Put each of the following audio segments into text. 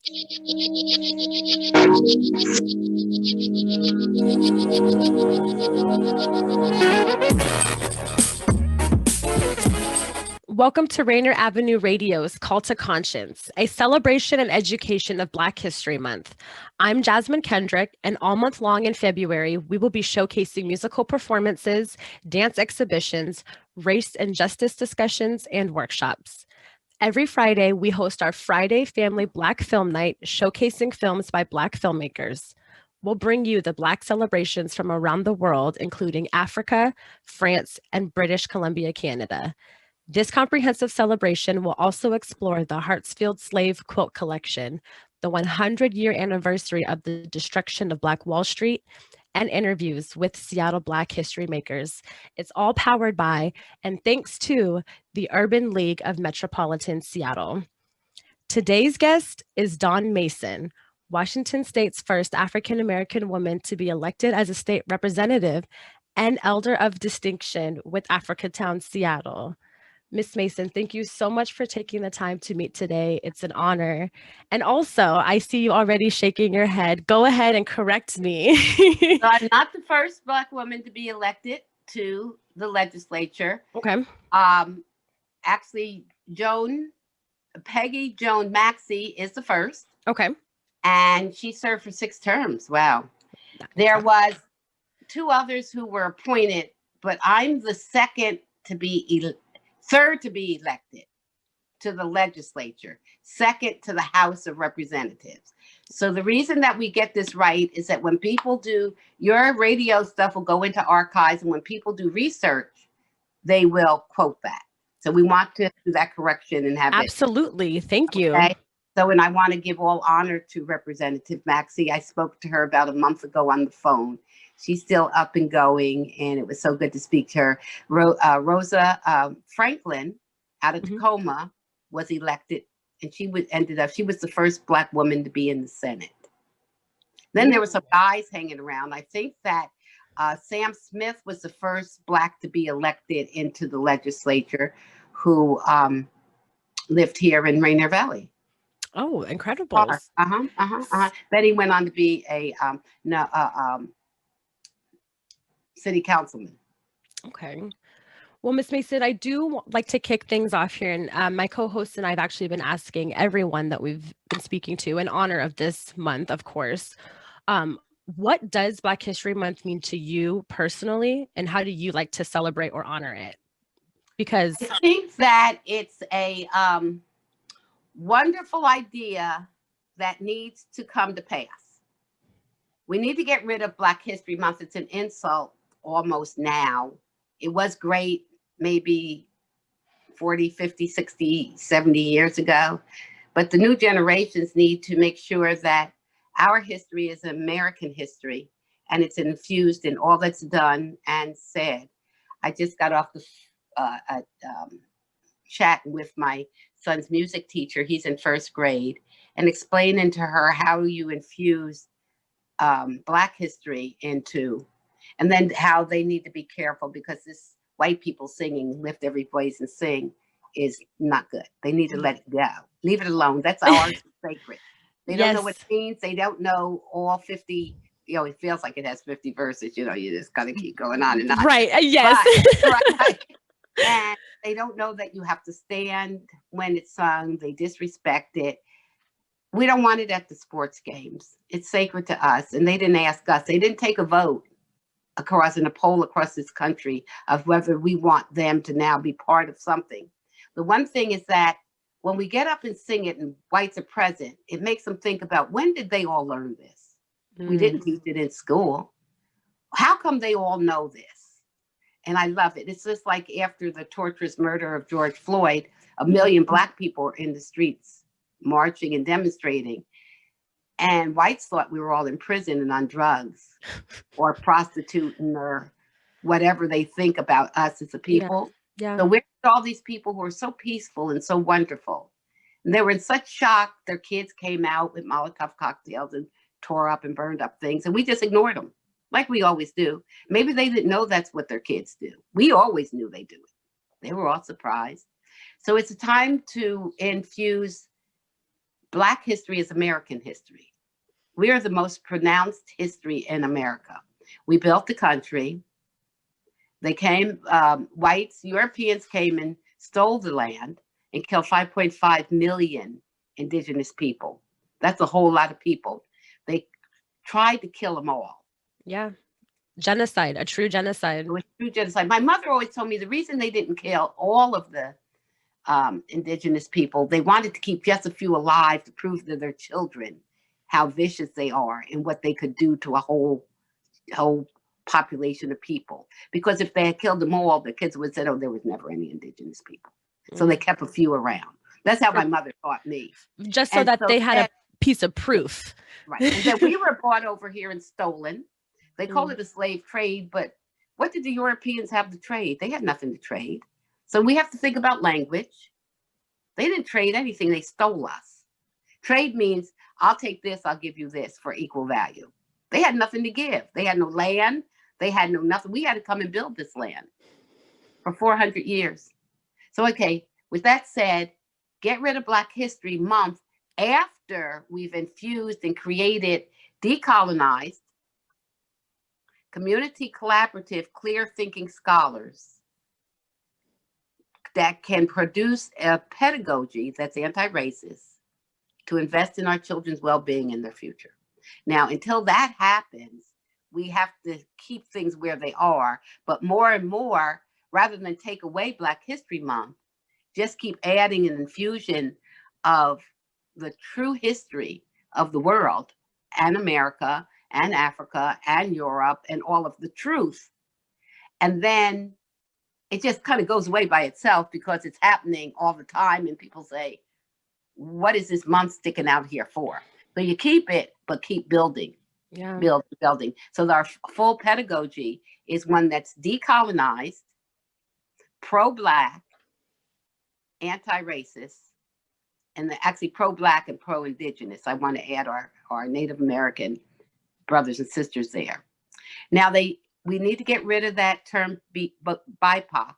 Welcome to Rainier Avenue Radio's Call to Conscience, a celebration and education of Black History Month. I'm Jasmine Kendrick, and all month long in February, we will be showcasing musical performances, dance exhibitions, race and justice discussions, and workshops. Every Friday, we host our Friday Family Black Film Night, showcasing films by Black filmmakers. We'll bring you the Black celebrations from around the world, including Africa, France, and British Columbia, Canada. This comprehensive celebration will also explore the Hartsfield Slave Quilt Collection, the 100-year anniversary of the destruction of Black Wall Street, and interviews with Seattle Black history makers. It's all powered by and thanks to the Urban League of Metropolitan Seattle. Today's guest is Dawn Mason, Washington State's first African-American woman to be elected as a state representative and Elder of Distinction with Africatown, Seattle. Miss Mason, thank you so much for taking the time to meet today. It's an honor. And also, I see you already shaking your head. Go ahead and correct me. So I'm not the first Black woman to be elected to the legislature. Okay. Actually, Peggy Joan Maxey is the first. Okay. And she served for 6 terms. Wow. There was 2 others who were appointed, but I'm the third to be elected to the legislature, second to the House of Representatives. So the reason that we get this right is that when people do your radio stuff will go into archives, and when people do research, they will quote that. So we want to do that correction and have Absolutely. Thank you. Okay? So, and I want to give all honor to Representative Maxey. I spoke to her about a month ago on the phone. She's still up and going, and it was so good to speak to her. Rosa Franklin out of Tacoma was elected, and she was the first Black woman to be in the Senate. Then there were some guys hanging around. I think that Sam Smith was the first Black to be elected into the legislature, who lived here in Rainier Valley. Oh, incredible. Then he went on to be a city councilman. Okay. Well, Ms. Mason, I do like to kick things off here. And my co-host and I have actually been asking everyone that we've been speaking to in honor of this month, of course, what does Black History Month mean to you personally? And how do you like to celebrate or honor it? Because I think that it's a wonderful idea that needs to come to pass. We need to get rid of Black History Month. It's an insult almost now. It was great maybe 40, 50, 60, 70 years ago. But the new generations need to make sure that our history is American history, and it's infused in all that's done and said. I just got off the chat with my son's music teacher. He's in 1st grade, and explaining to her how you infuse Black history into, and then how they need to be careful, because this white people singing lift every voice and sing is not good. They need to let it go. Leave it alone. That's ours, sacred. They don't know what it means. They don't know all 50, it feels like it has 50 verses. You just got to keep going on and on. Right. Yes. Right. And they don't know that you have to stand when it's sung. They disrespect it. We don't want it at the sports games. It's sacred to us. And they didn't ask us. They didn't take a vote in a poll across this country of whether we want them to now be part of something. The one thing is that when we get up and sing it and whites are present, it makes them think about, when did they all learn this? We didn't teach it in school. How come they all know this? And I love it. It's just like after the torturous murder of George Floyd, 1 million Black people were in the streets marching and demonstrating. And whites thought we were all in prison and on drugs or prostituting or whatever they think about us as a people. Yeah. So we're all these people who are so peaceful and so wonderful. And they were in such shock. Their kids came out with Molotov cocktails and tore up and burned up things. And we just ignored them, like we always do. Maybe they didn't know that's what their kids do. We always knew they do it. They were all surprised. So it's a time to infuse Black history is American history. We are the most pronounced history in America. We built the country. They came, whites, Europeans came and stole the land and killed 5.5 million indigenous people. That's a whole lot of people. They tried to kill them all. Yeah. Genocide, a true genocide. It was true genocide. My mother always told me the reason they didn't kill all of the indigenous people, they wanted to keep just a few alive to prove to their children how vicious they are and what they could do to a whole population of people. Because if they had killed them all, the kids would say, oh, there was never any indigenous people. So they kept a few around. That's how my mother taught me. Just so that they had a piece of proof. Right. And then we were brought over here and stolen. They called it a slave trade, but what did the Europeans have to trade? They had nothing to trade. So we have to think about language. They didn't trade anything. They stole us. Trade means I'll take this, I'll give you this for equal value. They had nothing to give. They had no land. They had no nothing. We had to come and build this land for 400 years. So, okay, with that said, get rid of Black History Month after we've infused and created decolonized, community collaborative, clear thinking scholars that can produce a pedagogy that's anti-racist to invest in our children's well-being and their future. Now, until that happens, we have to keep things where they are, but more and more, rather than take away Black History Month, just keep adding an infusion of the true history of the world and America and Africa and Europe and all of the truth. And then it just kind of goes away by itself because it's happening all the time. And people say, what is this month sticking out here for? So you keep it, but keep building, building. So our full pedagogy is one that's decolonized, pro-Black, anti-racist, and actually pro-Black and pro-Indigenous. I want to add our Native American brothers and sisters there. Now we need to get rid of that term BIPOC.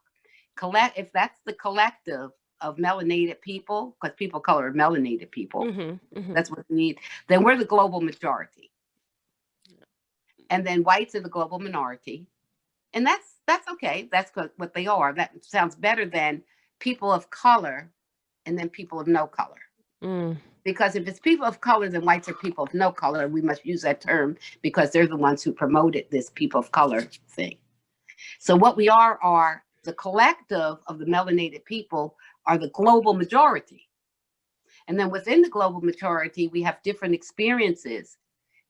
If that's the collective of melanated people, because people of color are melanated people, that's what we need, then we're the global majority. And then whites are the global minority. And that's okay. That's what they are. That sounds better than people of color and then people of no color. Because if it's people of color, then whites are people of no color. We must use that term because they're the ones who promoted this people of color thing. So what we are the collective of the melanated people are the global majority. And then within the global majority, we have different experiences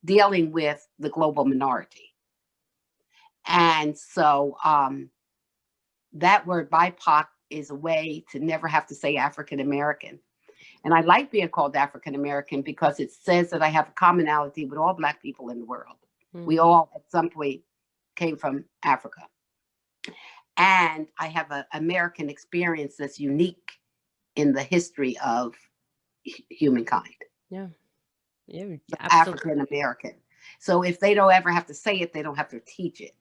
dealing with the global minority. And so that word BIPOC is a way to never have to say African American. And I like being called African American because it says that I have a commonality with all Black people in the world. We all at some point came from Africa. And I have an American experience that's unique in the history of humankind. Yeah. African American. So if they don't ever have to say it, they don't have to teach it.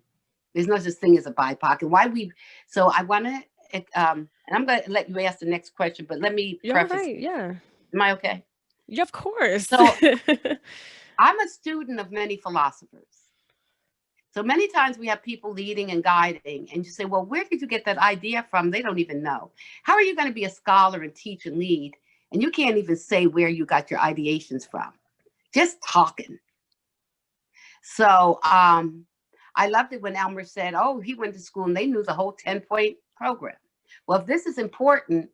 There's no such thing as a BIPOC. And so I want to, and I'm going to let you ask the next question, but let me preface. Right, yeah. Am I okay? Yeah, of course. So I'm a student of many philosophers. So many times we have people leading and guiding, and you say, well, where did you get that idea from? They don't even know. How are you going to be a scholar and teach and lead, and you can't even say where you got your ideations from? Just talking. So I loved it when Elmer said, oh, he went to school and they knew the whole 10-point program. Well, if this is important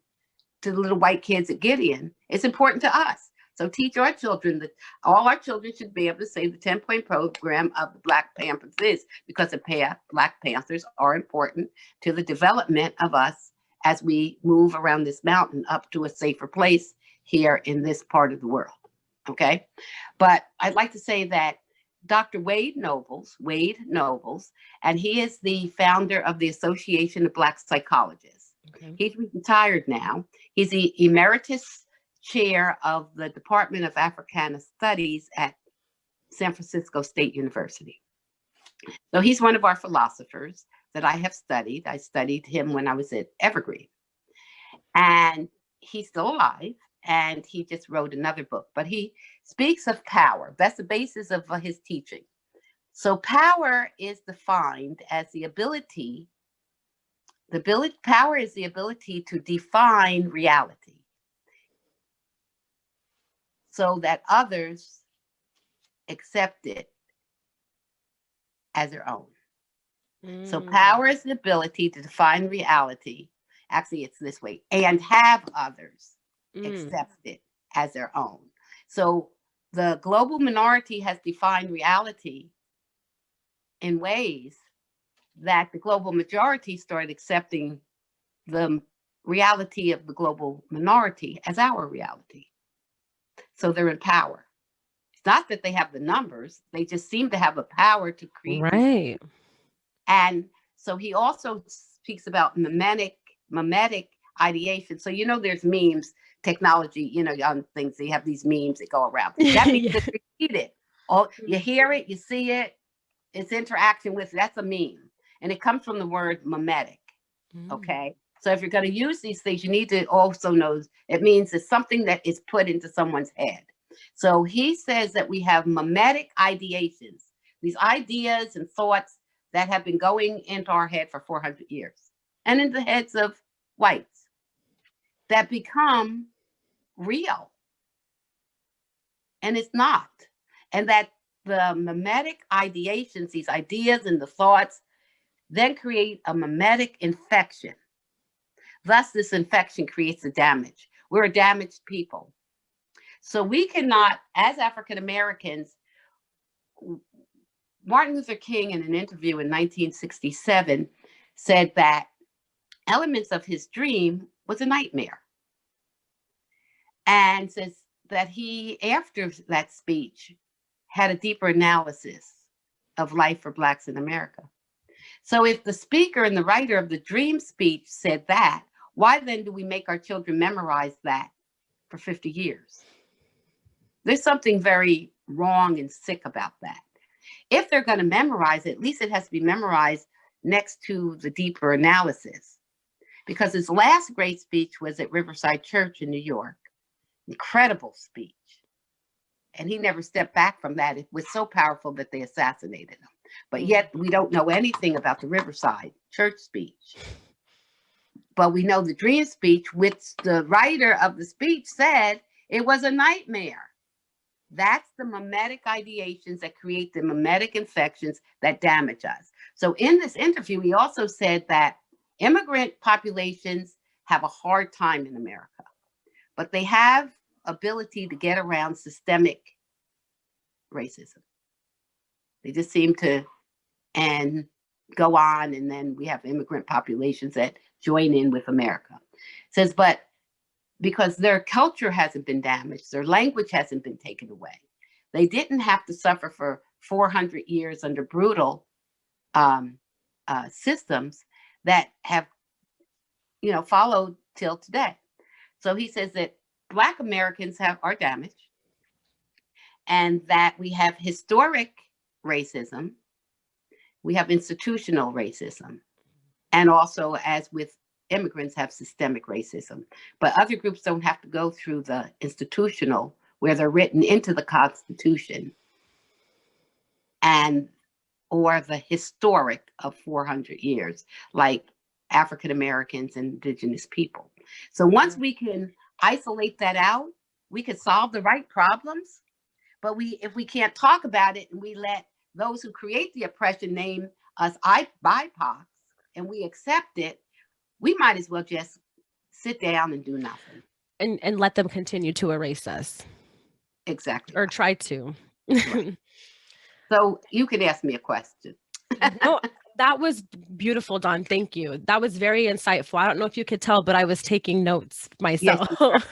to the little white kids at Gideon, it's important to us. So teach our children that all our children should be able to say the 10-point program of the Black Panthers is, because the Black Panthers are important to the development of us as we move around this mountain up to a safer place here in this part of the world. Okay. But I'd like to say that Dr. Wade Nobles, and he is the founder of the Association of Black Psychologists. Okay. He's retired now. He's the emeritus chair of the Department of Africana Studies at San Francisco State University. So he's one of our philosophers that I have studied. I studied him when I was at Evergreen. And he's still alive. and he just wrote another book. But he speaks of power. That's the basis of his teaching. So power is defined as power is the ability to define reality so that others accept it as their own. So power is the ability to define reality. Actually, it's this way, and have others accept it as their own. So the global minority has defined reality in ways that the global majority started accepting the reality of the global minority as our reality. So they're in power. It's not that they have the numbers, they just seem to have a power to create. Right. And so he also speaks about mimetic ideation. So, you know, there's memes, technology, you know, on things, they have these memes that go around. That means it's repeated. Oh, you hear it, you see it, it's interaction with it. That's a meme. And it comes from the word mimetic. Okay. So if you're going to use these things, you need to also know it means it's something that is put into someone's head. So he says that we have mimetic ideations, these ideas and thoughts that have been going into our head for 400 years and in the heads of whites that become real. And it's not. And that the mimetic ideations, these ideas and the thoughts, then create a mimetic infection. Thus, this infection creates the damage. We're a damaged people. So we cannot, as African Americans, Martin Luther King, in an interview in 1967, said that elements of his dream was a nightmare. And says that he, after that speech, had a deeper analysis of life for Blacks in America. So if the speaker and the writer of the dream speech said that, why then do we make our children memorize that for 50 years? There's something very wrong and sick about that. If they're going to memorize it, at least it has to be memorized next to the deeper analysis. Because his last great speech was at Riverside Church in New York. Incredible speech. And he never stepped back from that. It was so powerful that they assassinated him. But yet we don't know anything about the Riverside Church speech. But we know the dream speech, which the writer of the speech said it was a nightmare. That's the mimetic ideations that create the mimetic infections that damage us. So in this interview, he also said that immigrant populations have a hard time in America, but they have ability to get around systemic racism. They just seem to and go on, and then we have immigrant populations that join in with America. It says, but because their culture hasn't been damaged, their language hasn't been taken away. They didn't have to suffer for 400 years under brutal systems that have, you know, followed till today. So he says that Black Americans are damaged, and that we have historic racism, we have institutional racism, and also, as with immigrants, have systemic racism. But other groups don't have to go through the institutional, where they're written into the Constitution, and or the historic of 400 years, like African Americans and Indigenous people. So once we can isolate that out, we can solve the right problems. But if we can't talk about it, and we let those who create the oppression name us BIPOCs, and we accept it, we might as well just sit down and do nothing. And let them continue to erase us. Exactly. Or try to. Right. So you can ask me a question. No, that was beautiful, Dawn. Thank you. That was very insightful. I don't know if you could tell, but I was taking notes myself. Yes,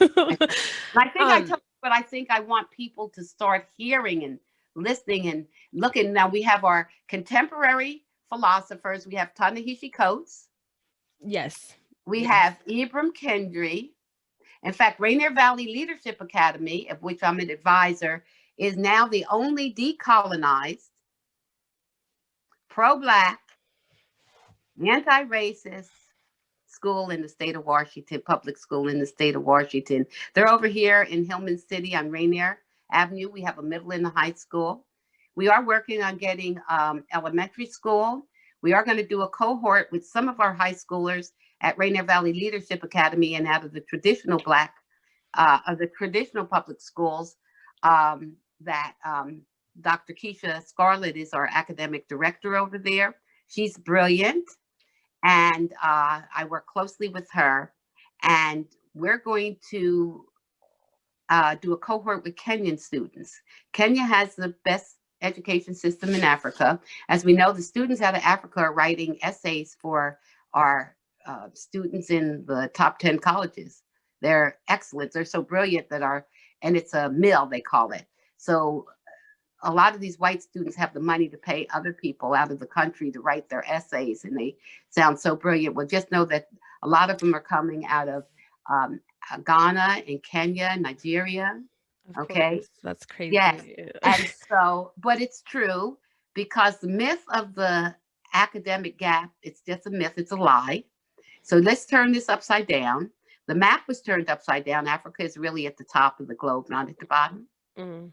I think I told you, but I think I want people to start hearing and listening and looking. Now we have our contemporary philosophers. We have Ta-Nehisi Coates. Yes. We have Ibram Kendi. In fact, Rainier Valley Leadership Academy, of which I'm an advisor, is now the only decolonized, pro-Black, anti-racist, school in the state of Washington, public school in the state of Washington. They're over here in Hillman City on Rainier Avenue. We have a middle and a high school. We are working on getting elementary school. We are going to do a cohort with some of our high schoolers at Rainier Valley Leadership Academy and out of the traditional traditional public schools that Dr. Keisha Scarlett is our academic director over there. She's brilliant, and I work closely with her, and we're going to do a cohort with Kenyan students. Kenya has the best education system in Africa. As we know, the students out of Africa are writing essays for our students in the top 10 colleges. They're excellent. They're so brilliant and it's a mill, they call it. So a lot of these white students have the money to pay other people out of the country to write their essays, and they sound so brilliant. Well, just know that a lot of them are coming out of Ghana and Kenya, Nigeria. Okay. That's crazy. Yes. And so, but it's true, because the myth of the academic gap, it's just a myth, it's a lie. So let's turn this upside down. The map was turned upside down. Africa is really at the top of the globe, not at the bottom. Mm.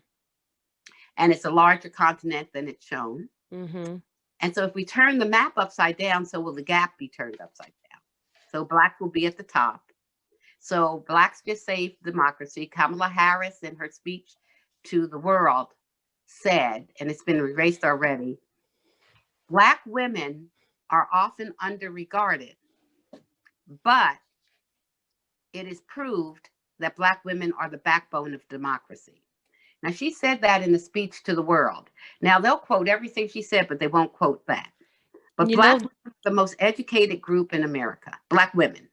And it's a larger continent than it's shown. Mm-hmm. And so if we turn the map upside down, so will the gap be turned upside down. So Black will be at the top. So Blacks just saved democracy. Kamala Harris, in her speech to the world, said, and it's been erased already, Black women are often underregarded, but it is proved that Black women are the backbone of democracy. Now, she said that in a speech to the world. Now, they'll quote everything she said, but they won't quote that. But Black women are the most educated group in America, Black women.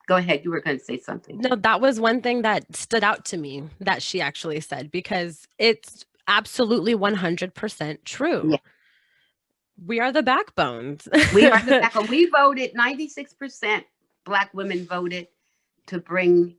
Go ahead. You were going to say something. No, that was one thing that stood out to me that she actually said, because it's absolutely 100% true. Yeah. We are the backbones. We are the backbone. We voted, 96% Black women voted to bring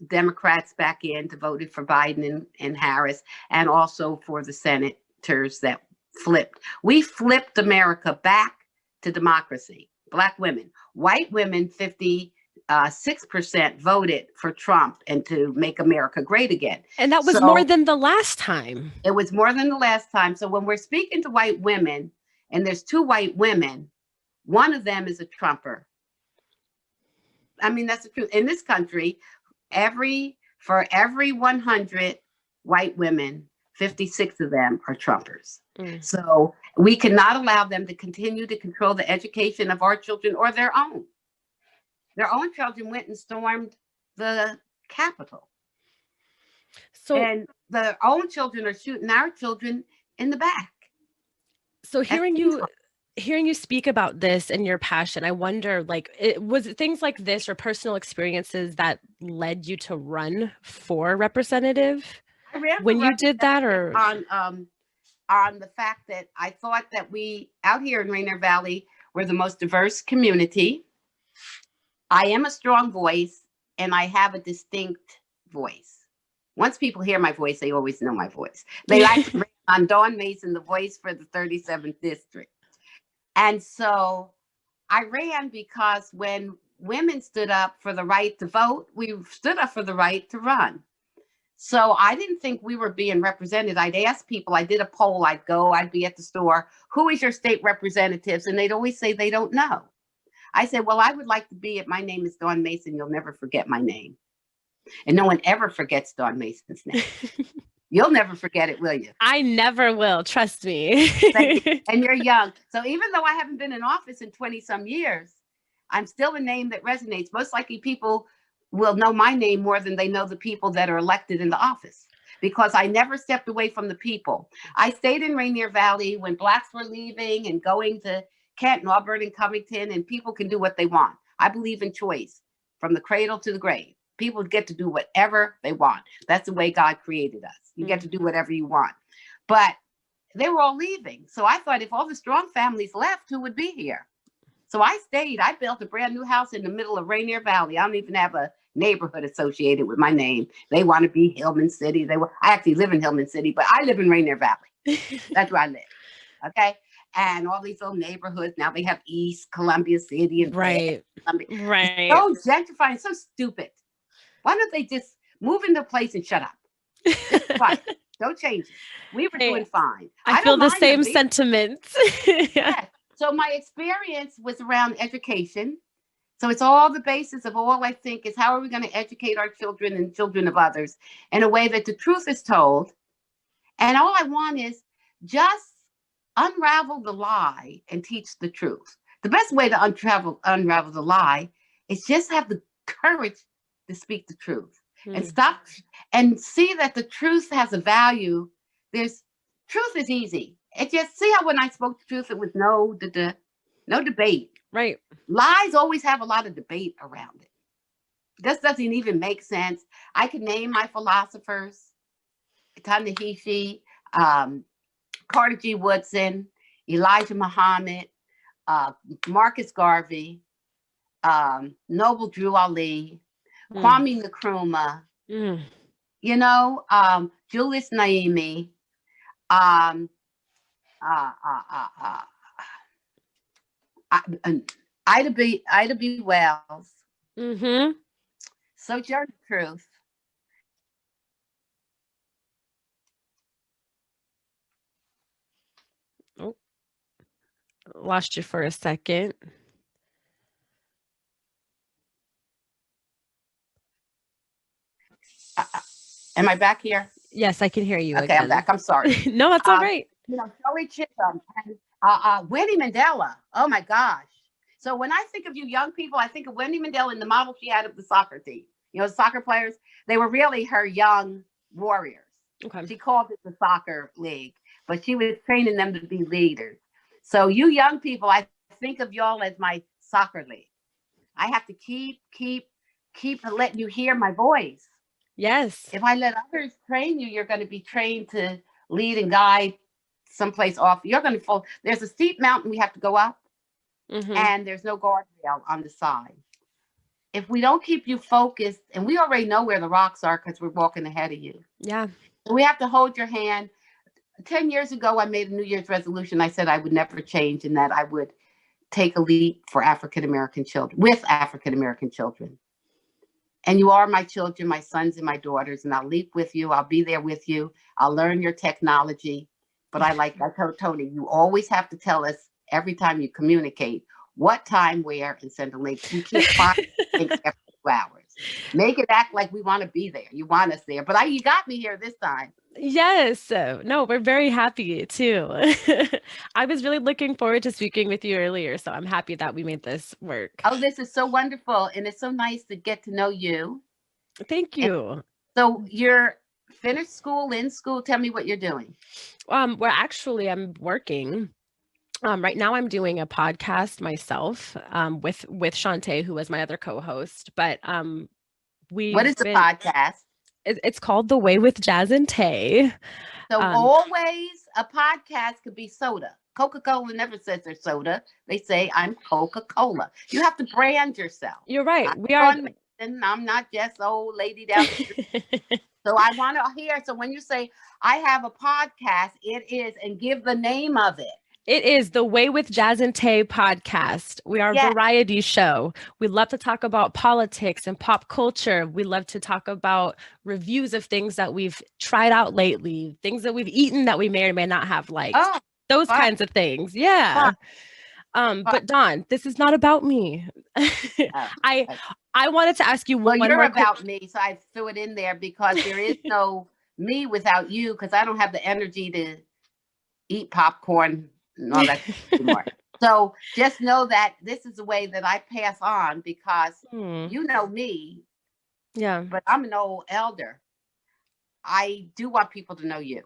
Democrats back in, to voted for Biden and Harris, and also for the senators that flipped. We flipped America back to democracy. Black women. White women, 6% voted for Trump and to make America great again. And that was more than the last time. It was more than the last time. So when we're speaking to white women, and there's 2 white women, one of them is a Trumper. I mean, that's the truth. In this country, for every 100 white women, 56 of them are Trumpers. Mm. So we cannot allow them to continue to control the education of our children or their own. Their own children went and stormed the Capitol. And their own children are shooting our children in the back. So hearing you speak about this and your passion, I wonder, was it things like this or personal experiences that led you to run for representative? I ran when you did that, or on the fact that I thought that we out here in Rainier Valley were the most diverse community. I am a strong voice, and I have a distinct voice. Once people hear my voice, they always know my voice. They like to bring on Dawn Mason, the voice for the 37th district. And so I ran because when women stood up for the right to vote, we stood up for the right to run. So I didn't think we were being represented. I'd ask people, I did a poll, I'd be at the store, who is your state representatives? And they'd always say they don't know. I said, well, I would like to be it. My name is Dawn Mason. You'll never forget my name. And no one ever forgets Dawn Mason's name. You'll never forget it, will you? I never will. Trust me. And you're young. So even though I haven't been in office in 20 some years, I'm still a name that resonates. Most likely people will know my name more than they know the people that are elected in the office, because I never stepped away from the people. I stayed in Rainier Valley when Blacks were leaving and going to Canton, Auburn, and Covington, and people can do what they want. I believe in choice from the cradle to the grave. People get to do whatever they want. That's the way God created us. You get to do whatever you want. But they were all leaving. So I thought, if all the strong families left, who would be here? So I stayed. I built a brand new house in the middle of Rainier Valley. I don't even have a neighborhood associated with my name. They want to be Hillman City. I actually live in Hillman City, but I live in Rainier Valley. That's where I live. Okay. and all these little neighborhoods. Now they have East Columbia City and Right. Columbia. Right. So gentrifying, so stupid. Why don't they just move into a place and shut up? Just quiet. Don't change it. We were doing fine. I feel the same sentiments. Yeah. So my experience was around education. So it's all the basis of all I think is how are we going to educate our children and children of others in a way that the truth is told. And all I want is just unravel the lie and teach the truth. The best way to unravel the lie is just have the courage to speak the truth and stop and see that the truth has a value. Truth is easy. It just see how when I spoke the truth, it was no debate. Right. Lies always have a lot of debate around it. This doesn't even make sense. I can name my philosophers: Ta-Nehisi, Carter G. Woodson, Elijah Muhammad, Marcus Garvey, Noble Drew Ali, Kwame Nkrumah, Julius Naimi, Ida B. Wells, Sojourner Truth. Oh, lost you for a second. Am I back here? Yes, I can hear you. Okay, again. I'm back. I'm sorry. No, it's all right. Joey Chisholm and Wendy Mandela. Oh my gosh. So when I think of you young people, I think of Wendy Mandela and the model she had of the soccer team. Soccer players, they were really her young warriors. Okay. She called it the soccer league, but she was training them to be leaders. So you young people, I think of y'all as my soccer league. I have to keep letting you hear my voice. Yes. If I let others train you, you're going to be trained to lead and guide someplace off. You're going to fall. There's a steep mountain we have to go up, and there's no guardrail on the side. If we don't keep you focused, and we already know where the rocks are because we're walking ahead of you. Yeah. We have to hold your hand. 10 years ago, I made a New Year's resolution. I said I would never change and that I would take a leap for African-American children, with African-American children. And you are my children, my sons and my daughters, and I'll leap with you. I'll be there with you. I'll learn your technology. But I told Tony, you always have to tell us every time you communicate what time, where, and send a link. We can't find things every 2 hours. Make it act like we want to be there. You want us there. But you got me here this time. Yes. No, we're very happy too. I was really looking forward to speaking with you earlier, so I'm happy that we made this work. Oh, this is so wonderful. And it's so nice to get to know you. Thank you. And so you're finished school, in school. Tell me what you're doing. Well, actually, I'm working. Right now I'm doing a podcast myself with Shantae, who was my other co-host. But what is the podcast? It's called The Way with Jazz and Tay. So always a podcast could be soda. Coca-Cola never says they're soda. They say I'm Coca-Cola. You have to brand yourself. You're right. I'm not just old lady down the street. So I want to hear. So when you say I have a podcast, it is, and give the name of it. It is The Way with Jazz and Tay podcast. We are a variety show. We love to talk about politics and pop culture. We love to talk about reviews of things that we've tried out lately, things that we've eaten that we may or may not have liked. Oh, those kinds of things. Yeah. But Dawn, this is not about me. I wanted to ask you one more. You're about me, so I threw it in there because there is no me without you, because I don't have the energy to eat popcorn and all that anymore. So just know that this is the way that I pass on, because you know me. Yeah. But I'm an old elder. I do want people to know you.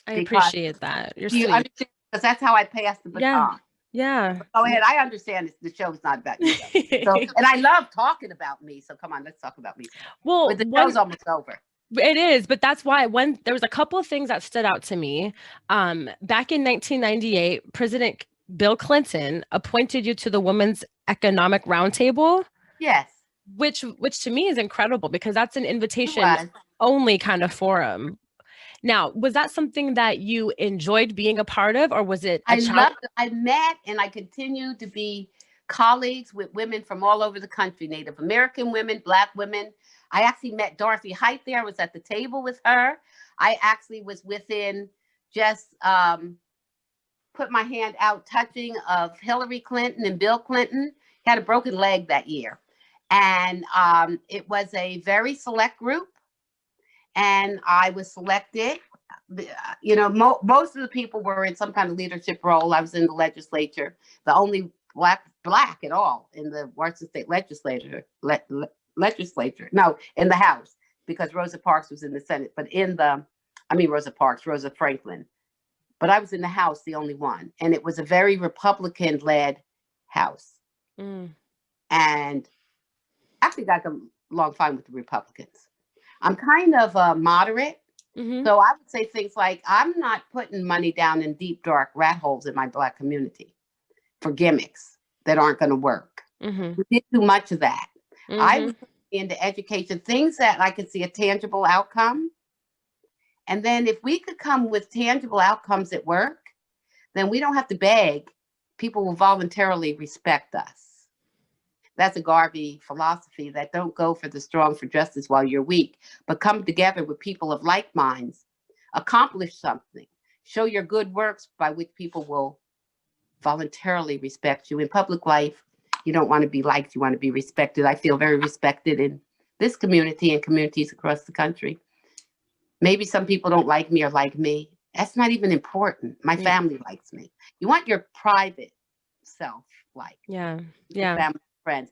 I appreciate that. You're sweet. Because that's how I pass the baton. Yeah. Go ahead. I understand the show is not about you. So, and I love talking about me. So come on, let's talk about me. Well, but the show's almost over. It is, but that's why there was a couple of things that stood out to me. Back in 1998, President Bill Clinton appointed you to the Women's Economic Roundtable. Yes. Which to me is incredible, because that's an invitation only kind of forum. Now, was that something that you enjoyed being a part of, or was it a I challenge? loved it. I met and I continue to be colleagues with women from all over the country, Native American women, Black women. I actually met Dorothy Height there. I was at the table with her. I actually was within just put my hand out touching of Hillary Clinton and Bill Clinton. He had a broken leg that year. And it was a very select group. And I was selected. You know, most of the people were in some kind of leadership role. I was in the legislature, the only black at all in the Washington State legislature. Legislature, no, in the House, because Rosa Parks was in the Senate. But Rosa Franklin. But I was in the House, the only one, and it was a very Republican-led House. Mm. And actually got along fine with the Republicans. I'm kind of moderate. Mm-hmm. So I would say things like, I'm not putting money down in deep, dark rat holes in my Black community for gimmicks that aren't going to work. Mm-hmm. We did too much of that. Mm-hmm. I was into education, things that I could see a tangible outcome. And then if we could come with tangible outcomes at work, then we don't have to beg. People will voluntarily respect us. That's a Garvey philosophy, that don't go for the strong for justice while you're weak, but come together with people of like minds, accomplish something, show your good works by which people will voluntarily respect you. In public life, you don't want to be liked, you want to be respected. I feel very respected in this community and communities across the country. Maybe some people don't like me or like me. That's not even important. My family likes me. You want your private self like. Yeah. Family, friends.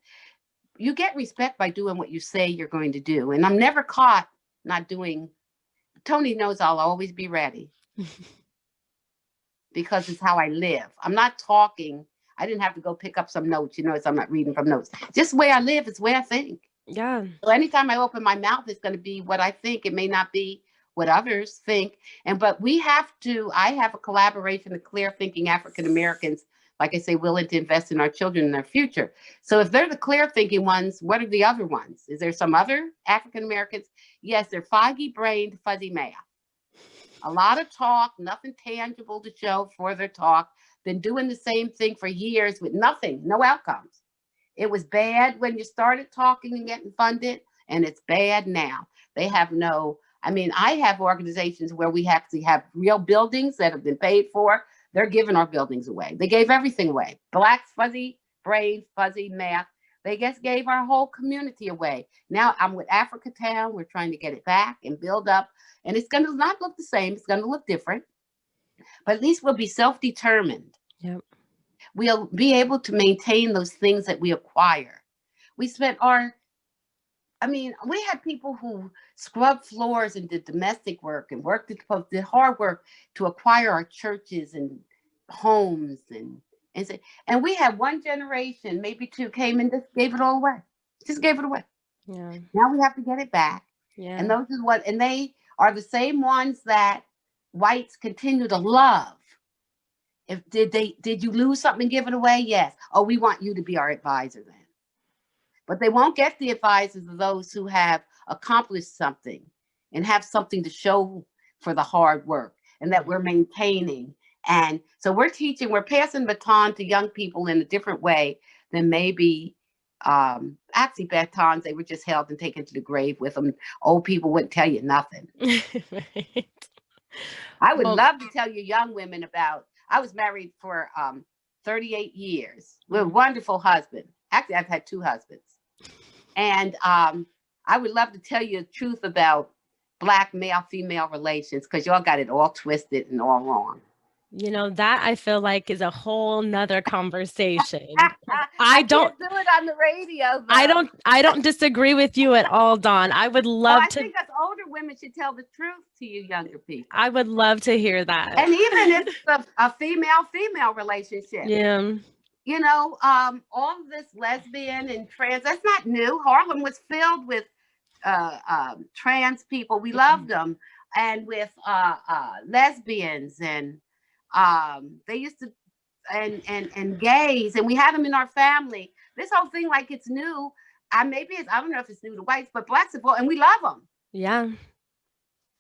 You get respect by doing what you say you're going to do. And I'm never caught not doing. Tony knows I'll always be ready because it's how I live. I'm not talking. I didn't have to go pick up some notes. You notice I'm not reading from notes. Just the way I live, it's the way I think. Yeah. So anytime I open my mouth, it's going to be what I think. It may not be what others think. But I have a collaboration of clear thinking African Americans, like I say, willing to invest in our children and their future. So if they're the clear thinking ones, what are the other ones? Is there some other African Americans? Yes, they're foggy brained, fuzzy math. A lot of talk, nothing tangible to show for their talk. Been doing the same thing for years with nothing, no outcomes. It was bad when you started talking and getting funded, and it's bad now. They have I have organizations where we actually have real buildings that have been paid for. They're giving our buildings away. They gave everything away. Blacks, fuzzy brain, fuzzy math. They just gave our whole community away. Now I'm with Africa Town. We're trying to get it back and build up. And it's going to not look the same. It's going to look different. But at least we'll be self-determined. Yep. We'll be able to maintain those things that we acquire. We had people who scrubbed floors and did domestic work and did hard work to acquire our churches and homes and we had one generation, maybe two, came and just gave it all away. Just gave it away. Yeah. Now we have to get it back. Yeah. And they are the same ones that whites continue to love. Did you lose something and give it away? Yes. Oh, we want you to be our advisor then. But they won't get the advisors of those who have accomplished something and have something to show for the hard work and that we're maintaining. And so we're passing the baton to young people in a different way than maybe actually batons, they were just held and taken to the grave with them. Old people wouldn't tell you nothing. Right. I would love to tell you young women I was married for 38 years with a wonderful husband. Actually, I've had two husbands. And I would love to tell you the truth about Black male-female relations, because y'all got it all twisted and all wrong. That I feel like is a whole nother conversation. I can't do it on the radio, though. I don't disagree with you at all, Dawn. I would love to. I think us older women should tell the truth to you younger people. I would love to hear that. And even if it's a female-female relationship. Yeah. All of this lesbian and trans, that's not new. Harlem was filled with trans people. We loved them. And with lesbians and they used to, and gays, and we had them in our family. This whole thing, like it's new. I don't know if it's new to whites, but Blacks have, and we love them. Yeah.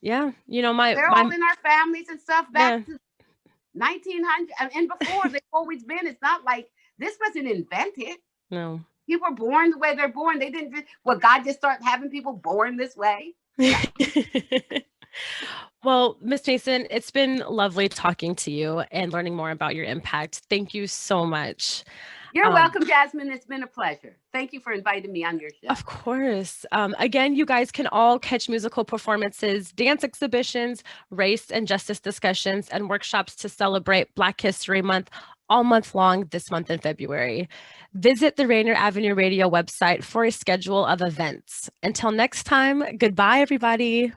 Yeah. You know, my, They're all in our families and stuff back yeah. to 1900 and before. They've always been. It's not like this wasn't invented. No. People are born the way they're born. They didn't. Well, God just started having people born this way. No. Well, Miss Mason, it's been lovely talking to you and learning more about your impact. Thank you so much. You're welcome, Jasmine. It's been a pleasure. Thank you for inviting me on your show. Of course. Again, you guys can all catch musical performances, dance exhibitions, race and justice discussions, and workshops to celebrate Black History Month all month long this month in February. Visit the Rainier Avenue Radio website for a schedule of events. Until next time, goodbye, everybody.